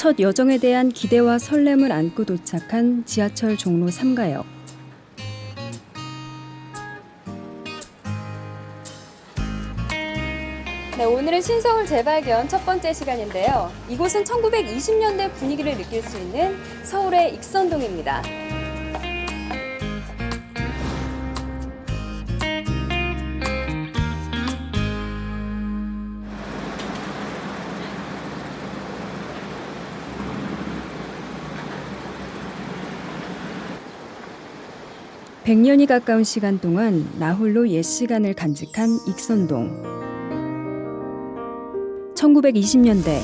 첫 여정에 대한 기대와 설렘을 안고 도착한 지하철 종로 3가역. 네, 오늘은 신서울 재발견 첫 번째 시간인데요. 이곳은 1920년대 분위기를 느낄 수 있는 서울의 익선동입니다. (100년이) 가까운 시간 동안 나홀로 옛 시간을 간직한 익선동. 1920년대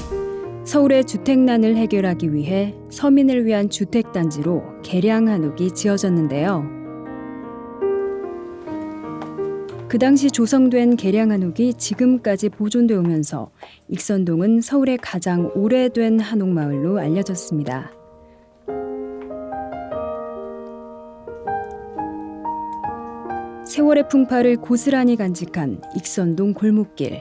서울의 주택난을 해결하기 위해 서민을 위한 주택단지로 계량 한옥이 지어졌는데요. 그 당시 조성된 계량 한옥이 지금까지 보존되어 오면서 익선동은 서울의 가장 오래된 한옥마을로 알려졌습니다. 세월의 풍파를 고스란히 간직한 익선동 골목길.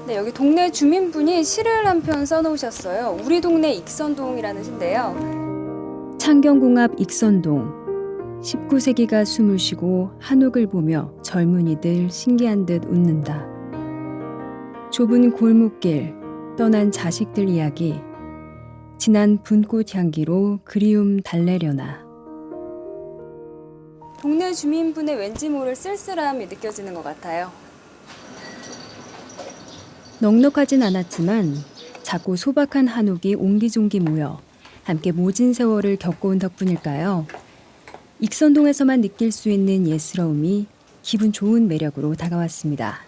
네, 여기 동네 주민분이 시를 한 편 써놓으셨어요. 우리 동네 익선동이라는 시인데요. 창경궁 앞 익선동. 19세기가 숨을 쉬고 한옥을 보며 젊은이들 신기한 듯 웃는다. 좁은 골목길, 떠난 자식들 이야기, 진한 분꽃 향기로 그리움 달래려나. 동네 주민분의 왠지 모를 쓸쓸함이 느껴지는 것 같아요. 넉넉하진 않았지만 작고 소박한 한옥이 옹기종기 모여 함께 모진 세월을 겪어온 덕분일까요? 익선동에서만 느낄 수 있는 예스러움이 기분 좋은 매력으로 다가왔습니다.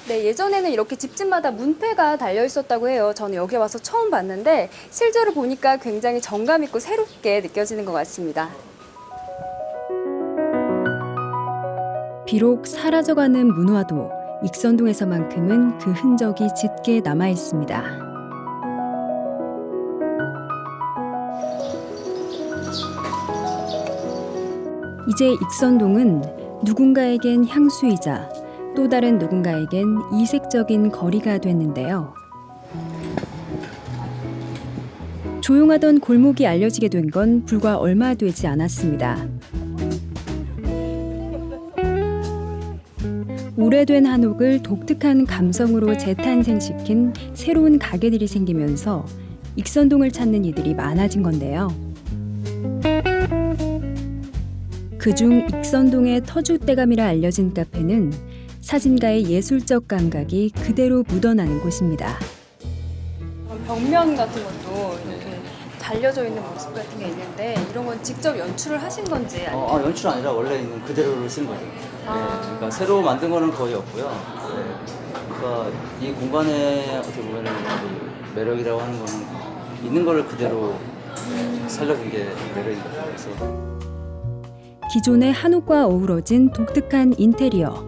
네, 예전에는 이렇게 집집마다 문패가 달려 있었다고 해요. 저는 여기 와서 처음 봤는데 실제로 보니까 굉장히 정감 있고 새롭게 느껴지는 것 같습니다. 비록 사라져가는 문화도 익선동에서만큼은 그 흔적이 짙게 남아 있습니다. 이제 익선동은 누군가에겐 향수이자 또 다른 누군가에겐 이색적인 거리가 됐는데요. 조용하던 골목이 알려지게 된 건 불과 얼마 되지 않았습니다. 오래된 한옥을 독특한 감성으로 재탄생시킨 새로운 가게들이 생기면서 익선동을 찾는 이들이 많아진 건데요. 그중 익선동의 터줏대감이라 알려진 카페는 사진가의 예술적 감각이 그대로 묻어나는 곳입니다. 벽면 같은 것도 이렇게 달려져 있는 모습 같은 게 있는데 이런 건 직접 연출을 하신 건지 아니면 연출 아니라 원래 있는 그대로를 쓴 거죠. 네, 그러니까 새로 만든 거는 거의 없고요. 네, 그러니까 이 공간에 어떻게 보면 그 매력이라고 하는 거는 있는 거를 그대로 살려준 게 매력인 것 같아요. 그래서 기존의 한옥과 어우러진 독특한 인테리어.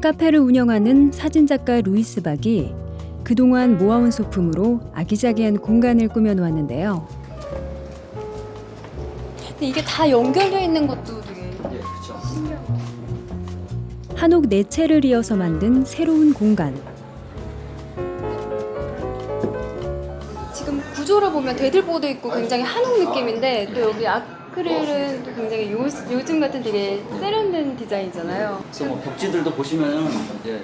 카페를 운영하는 사진작가 루이스 박이 그동안 모아온 소품으로 아기자기한 공간을 꾸며놓았는데요. 근데 이게 다 연결되어 있는 것도 되게 그렇죠. 신기하고. 한옥 네 채를 이어서 만든 새로운 공간. 지금 구조를 보면 대들보도 있고 굉장히 한옥 느낌인데 또 여기 아크릴은 또 굉장히 요즘 같은 되게 세련된 디자인이잖아요. 그래서 뭐 벽지들도 보시면은 이제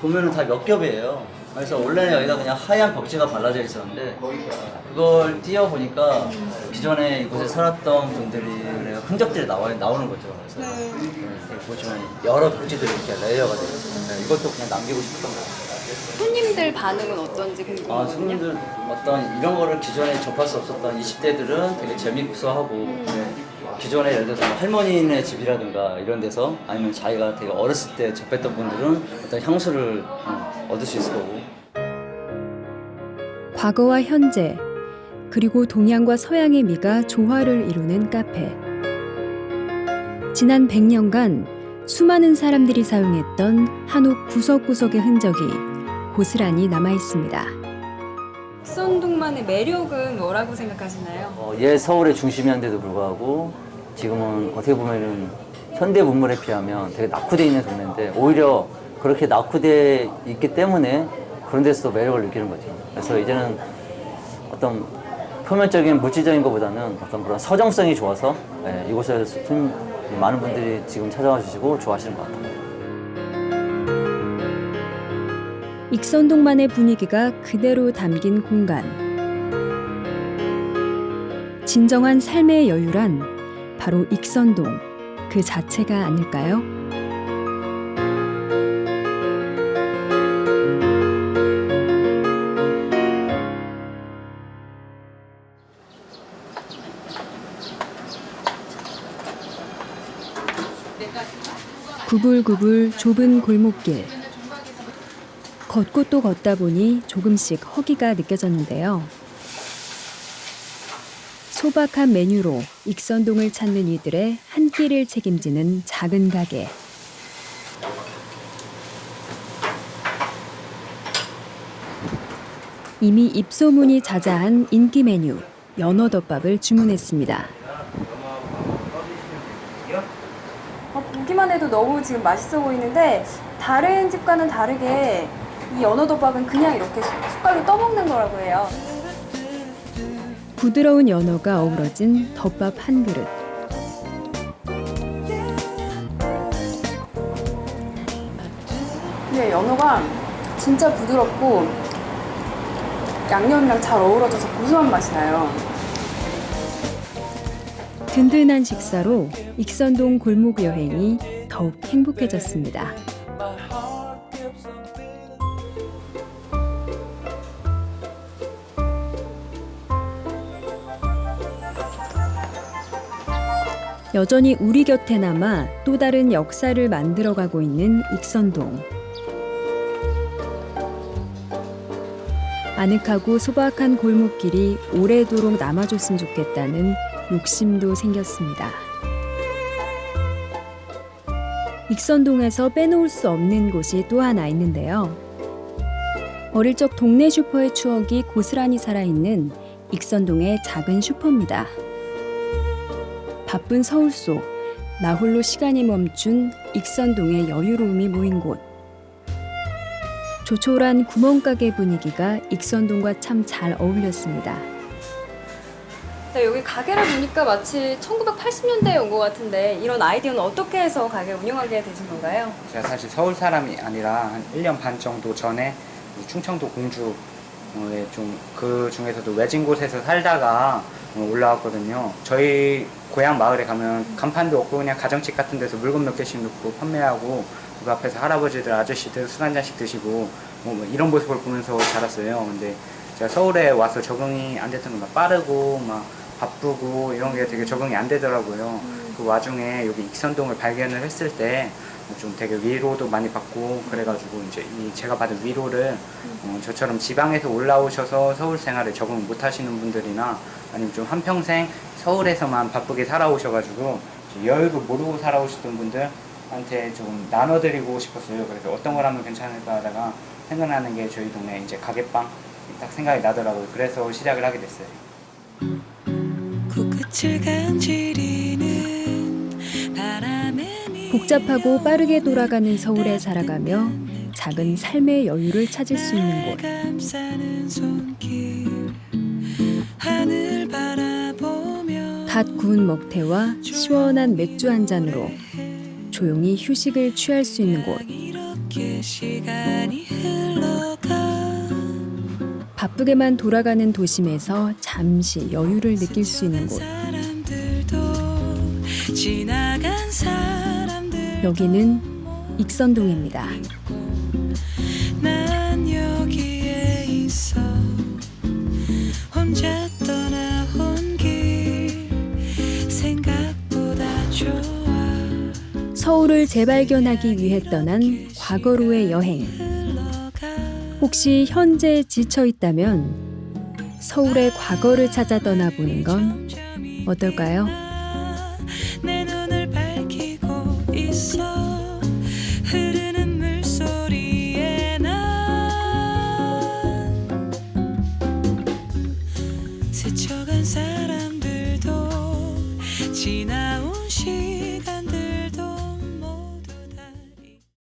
보면은 다 몇 겹이에요. 그래서 원래는 여기가 그냥 하얀 벽지가 발라져 있었는데 그걸 띄어 보니까 기존에 이곳에 살았던 분들이 흔적들이 나오는 거죠. 그래서 이렇게 보시면 여러 벽지들이 이렇게 레이어가 되어 있어요. 이것도 그냥 남기고 싶었던 거예요. 손님들 반응은 어떤지 궁금해요. 손님들 어떤 이런 거를 기존에 접할 수 없었던 20대들은 되게 재밌어 하고 기존에 예를 들어서 할머니네 집이라든가 이런 데서 아니면 자기가 되게 어렸을 때 접했던 분들은 어떤 향수를 얻을 수 있을 거고. 과거와 현재 그리고 동양과 서양의 미가 조화를 이루는 카페. 지난 100년간 수많은 사람들이 사용했던 한옥 구석구석의 흔적이 고스란히 남아 있습니다. 익선동만 익선동만의 매력은 뭐라고 생각하시나요? 옛 서울의 중심이한데도 불구하고 지금은 어떻게 보면은 현대 문물에 비하면 되게 낙후되어 있는 동네인데 오히려 그렇게 낙후되어 있기 때문에 그런 데서도 매력을 느끼는 거죠. 그래서 이제는 어떤 표면적인 물질적인 것보다는 어떤 그런 서정성이 좋아서 이곳에 많은 분들이 지금 찾아와 주시고 좋아하시는 것 같아요. 익선동만의 분위기가 그대로 담긴 공간. 진정한 삶의 여유란 바로 익선동 그 자체가 아닐까요? 구불구불 좁은 골목길. 걷고 또 걷다 보니 조금씩 허기가 느껴졌는데요. 소박한 메뉴로 익선동을 찾는 이들의 한 끼를 책임지는 작은 가게. 이미 입소문이 자자한 인기 메뉴 연어덮밥을 주문했습니다. 보기만 해도 너무 지금 맛있어 보이는데 다른 집과는 다르게 이 연어덮밥은 그냥 이렇게 숟갈로 떠먹는 거라고 해요. 부드러운 연어가 어우러진 덮밥 한 그릇. 근데 연어가 진짜 부드럽고 양념이랑 잘 어우러져서 고소한 맛이 나요. 든든한 식사로 익선동 골목 여행이 더욱 행복해졌습니다. 여전히 우리 곁에 남아 또 다른 역사를 만들어가고 있는 익선동. 아늑하고 소박한 골목길이 오래도록 남아줬으면 좋겠다는 욕심도 생겼습니다. 익선동에서 빼놓을 수 없는 곳이 또 하나 있는데요. 어릴 적 동네 슈퍼의 추억이 고스란히 살아있는 익선동의 작은 슈퍼입니다. 바쁜 서울 속 나 홀로 시간이 멈춘 익선동의 여유로움이 모인 곳. 조촐한 구멍가게 분위기가 익선동과 참 잘 어울렸습니다. 네, 여기 가게를 보니까 마치 1980년대에 온 것 같은데 이런 아이디어는 어떻게 해서 가게 운영하게 되신 건가요? 제가 사실 서울 사람이 아니라 한 1년 반 정도 전에 충청도 공주에 좀 그 중에서도 외진 곳에서 살다가 올라왔거든요. 저희 고향 마을에 가면 간판도 없고 그냥 가정집 같은 데서 물건 몇 개씩 넣고 판매하고 그 앞에서 할아버지들 아저씨들 술 한 잔씩 드시고 뭐 이런 모습을 보면서 자랐어요. 근데 제가 서울에 와서 적응이 안 됐던 건 막 빠르고 막 바쁘고 이런 게 되게 적응이 안 되더라고요. 그 와중에 여기 익선동을 발견을 했을 때 좀 되게 위로도 많이 받고 그래가지고 이제 제가 받은 위로를 저처럼 지방에서 올라오셔서 서울 생활에 적응 못 하시는 분들이나 아니면 좀 한평생 서울에서만 바쁘게 살아오셔가지고 여유를 모르고 살아오셨던 분들한테 좀 나눠드리고 싶었어요. 그래서 어떤 걸 하면 괜찮을까 하다가 생각나는 게 저희 동네 이제 가게빵 딱 생각이 나더라고요. 그래서 시작을 하게 됐어요. 코끝을 간지리는 바람에 복잡하고 빠르게 돌아가는 서울에 살아가며 작은 삶의 여유를 찾을 수 있는 곳. 감싸는 손길 하늘 바라보며 갓 구운 먹태와 시원한 맥주 한 잔으로 조용히 휴식을 취할 수 있는 곳. 이렇게 시간이 흘러가 바쁘게만 돌아가는 도심에서 잠시 여유를 느낄 수 있는 곳. 사람들도 지나간 사람들 여기는 익선동입니다. 난 여기에 있어 혼자 떠나온 길 생각보다 좋아 서울을 재발견하기 위해 떠난 과거로의 여행. 혹시 현재에 지쳐 있다면 서울의 과거를 찾아 떠나보는 건 어떨까요? 내 눈을 밝히고 있어 흐르는 물소리에 난 스쳐간 사람들도 지나온 시간